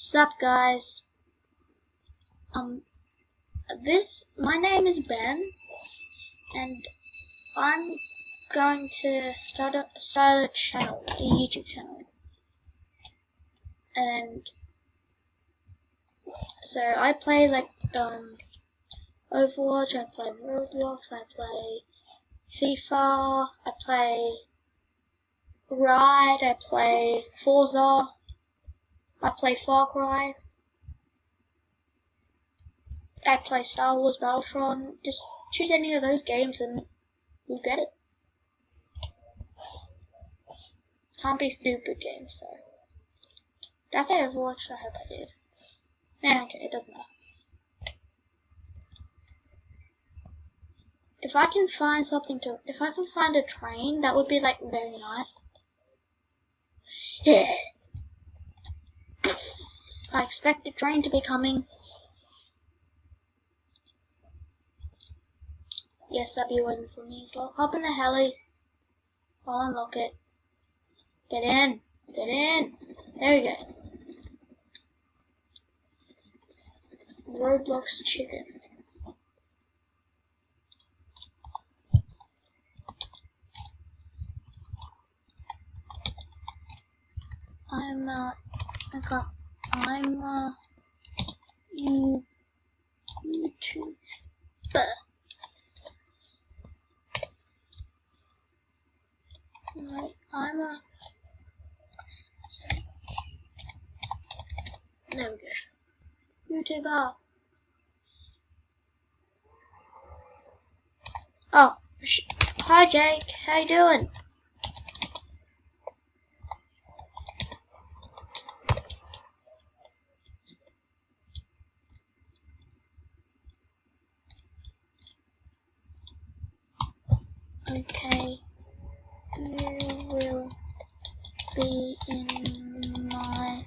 Sup guys? My name is Ben, and I'm going to start a channel, a YouTube channel. And so I play like Overwatch, I play Roblox, I play FIFA, I play Ride, I play Forza, I play Far Cry, I play Star Wars Battlefront. Just choose any of those games and you'll get it. Can't be stupid games though. Did I say Overwatch? I hope I did. Yeah, okay, it doesn't matter. If I can find a train, that would be like very nice. Yeah. I expect a train to be coming. Yes, that'd be waiting for me as well. Hop in the heli. I'll unlock it. Get in. Get in. There we go. Roblox chicken. I'm YouTuber. Right, there we go. YouTuber. Oh, hi Jake, how you doing? Okay, you will be in my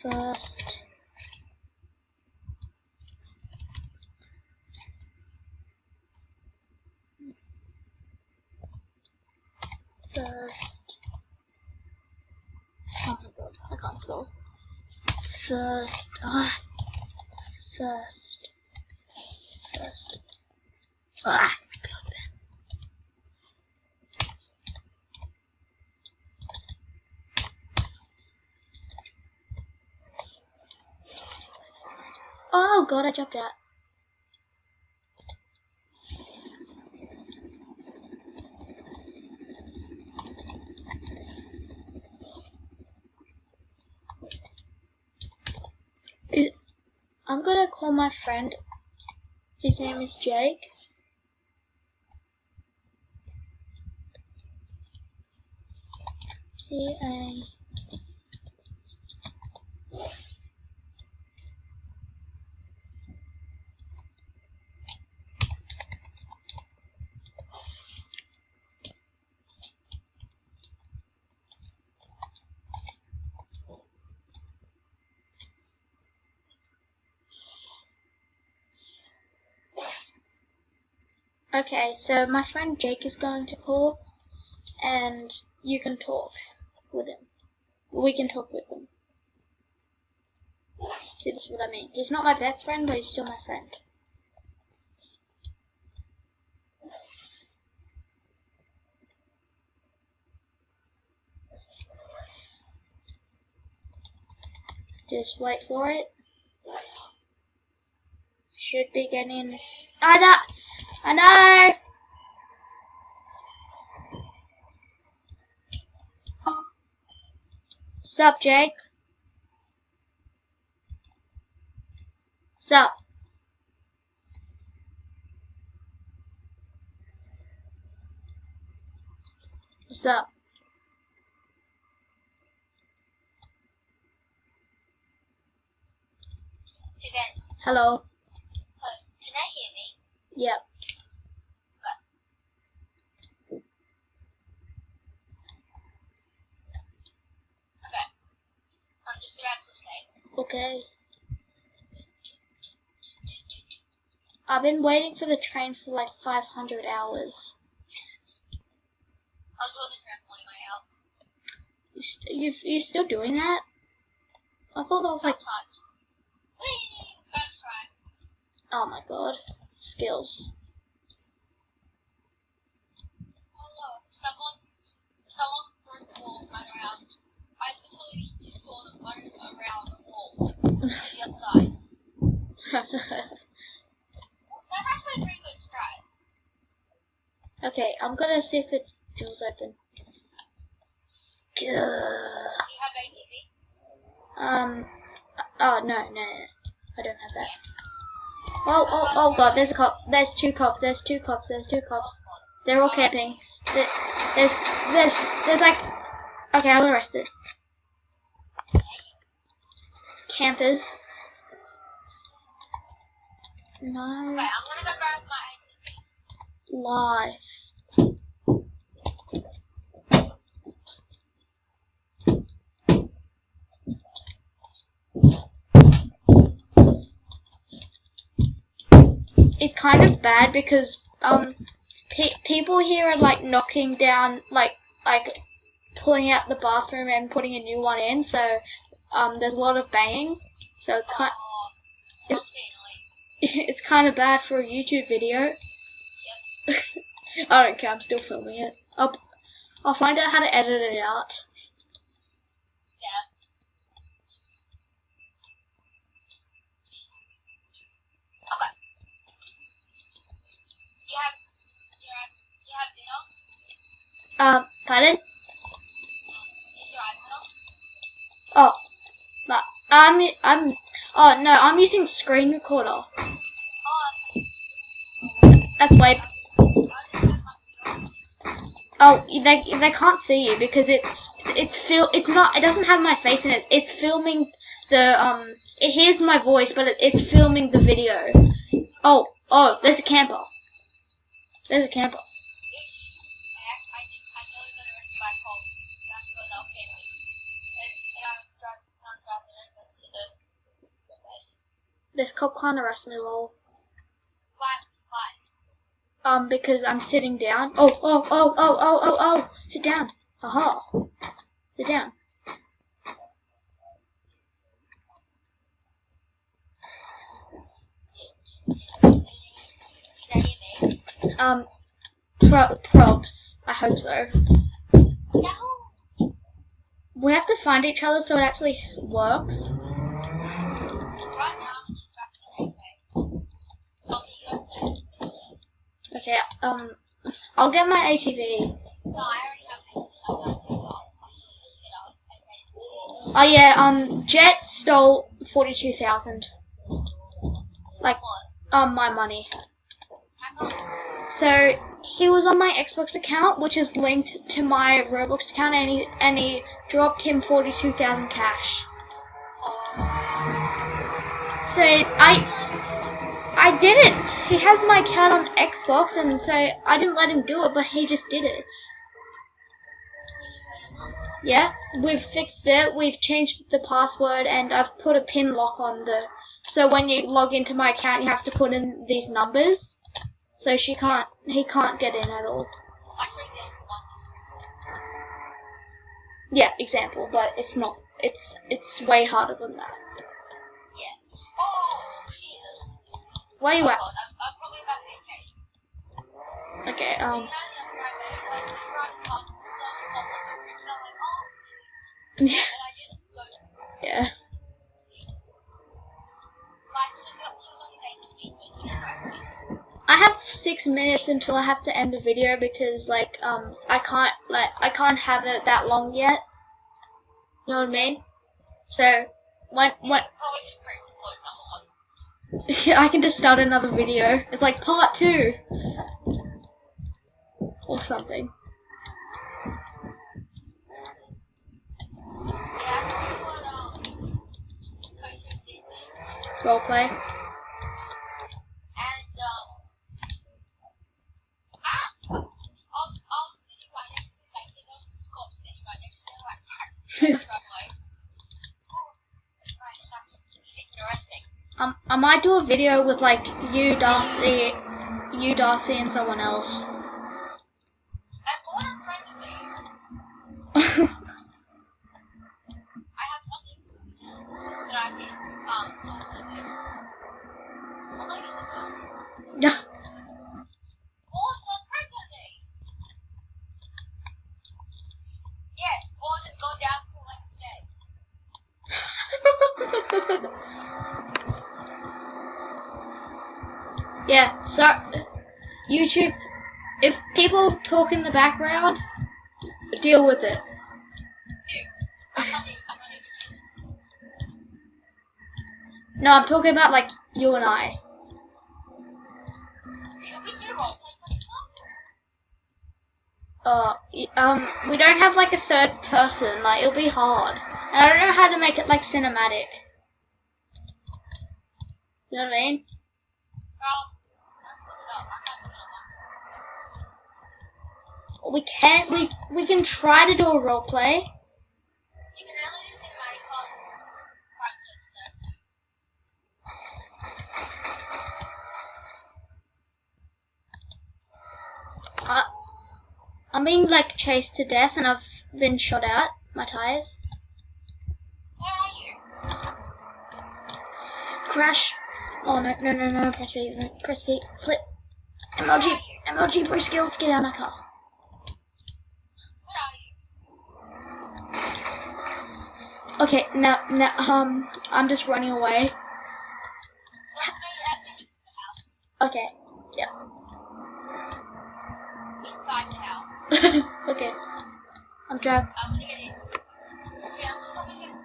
first oh my god, I can't spell. First. God. Oh god, I jumped out. I'm gonna call my friend. His name is Jake. C-A. Okay, so my friend Jake is going to call, and you can talk with him. We can talk with him. See, this is what I mean. He's not my best friend, but he's still my friend. Just wait for it. Should be getting this. I know! Sup, Jake? Sup? What's up? Hey Ben. Hello. Can I hear me? Yep. Okay. I'm just about to say. Okay. I've been waiting for the train for like 500 hours. I'll go to the train my house. You still doing that? I thought that was like. Sometimes. Whee! First try. Oh my god. Skills. Oh look, someone threw the wall right around. I literally just saw them run around the wall to the other side. Well, that's actually a pretty good strat. Okay, I'm gonna see if it feels open. You have ACV? Oh no, I don't have that. Oh god, there's a cop. There's two cops. They're all camping. There's like. Okay, I'm arrested. Campers. No. Okay, I'm gonna go grab my ACV. Life. It's kind of bad because people here are like knocking down like pulling out the bathroom and putting a new one in, so there's a lot of banging, so it's kind of bad for a YouTube video. Yep. I don't care, I'm still filming it. I'll find out how to edit it out. Yeah. Okay. You have dinner? Pardon? Is your iPad on? Oh, but oh no, I'm using screen recorder. Oh, That's way. I don't have my video. Oh, they can't see you because it doesn't have my face in it. It's filming the it hears my voice, but it's filming the video. Oh, there's a camper. Bitch, I know you're gonna risk my call. That's what I'll pay me. And I'm dropping it into the place. This cop can't arrest me, lol. Why? Because I'm sitting down. Oh. Sit down. Haha. Sit down. Can you hear me? Probs. I hope so. No. We have to find each other so it actually works. Right now, I'm distracted anyway. Tell me you're there. Okay, I'll get my ATV. No, I already have ATV. I'm not doing well. Oh yeah, Jet stole 42,000. Like, What? my money. Hang on. So he was on my Xbox account, which is linked to my Roblox account, and he dropped him 42,000 cash. So I didn't. He has my account on Xbox, and so I didn't let him do it, but he just did it. Yeah, we've fixed it. We've changed the password, and I've put a pin lock on the. So when you log into my account, you have to put in these numbers. So he can't get in at all. I tricked it. 1, 2, 3, 4. Yeah, example, but it's not. It's way harder than that. Yeah. Oh, Jesus. Where you Oh at? God, I'm probably about to get chased. Okay. So you know the other guy, I was just riding past the top of the bridge, and I'm like, oh, Jesus. Yeah. And I just go to Yeah. like, he was on his ATV, so he couldn't drive me. I have 6 minutes until I have to end the video because I can't have it that long yet. You know what I mean? So when Probably just pre-record another one. I can just start another video. It's like part 2 or something. Yeah, that's really what Tokyo did next. Roleplay. And I was sitting right next to him, like there was some cops sitting right next to him, like I'm like, oh, this guy sucks. He's thinking to arrest me. I might do a video with like you, Darcy, and someone else. And what I'm trying to be, I have nothing to say. So Yeah, so YouTube, if people talk in the background, deal with it. I'm not even No, I'm talking about like you and I. Should we do roleplay We don't have like a third person. Like it'll be hard, and I don't know how to make it like cinematic. You know what I mean? We can try to do a role play. You can only do cinematic on I'm being like chased to death, and I've been shot out. My tires. Where are you? Crash. Oh no! Press V. Press V. Flip. MLG. Bruce skills. Get out of my car. Where are you? Okay, now, I'm just running away. Let's make it at the house. Okay, yeah. Inside the house. Okay, I'm driving. I'm gonna get in. Okay, I'm just probably gonna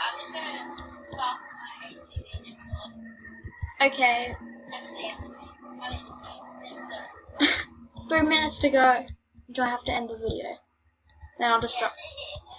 I'm just gonna park my ATV next to it. Okay, Next to the ATV. I mean, next to 3 minutes to go. Do I have to end the video? Then I'll just stop. the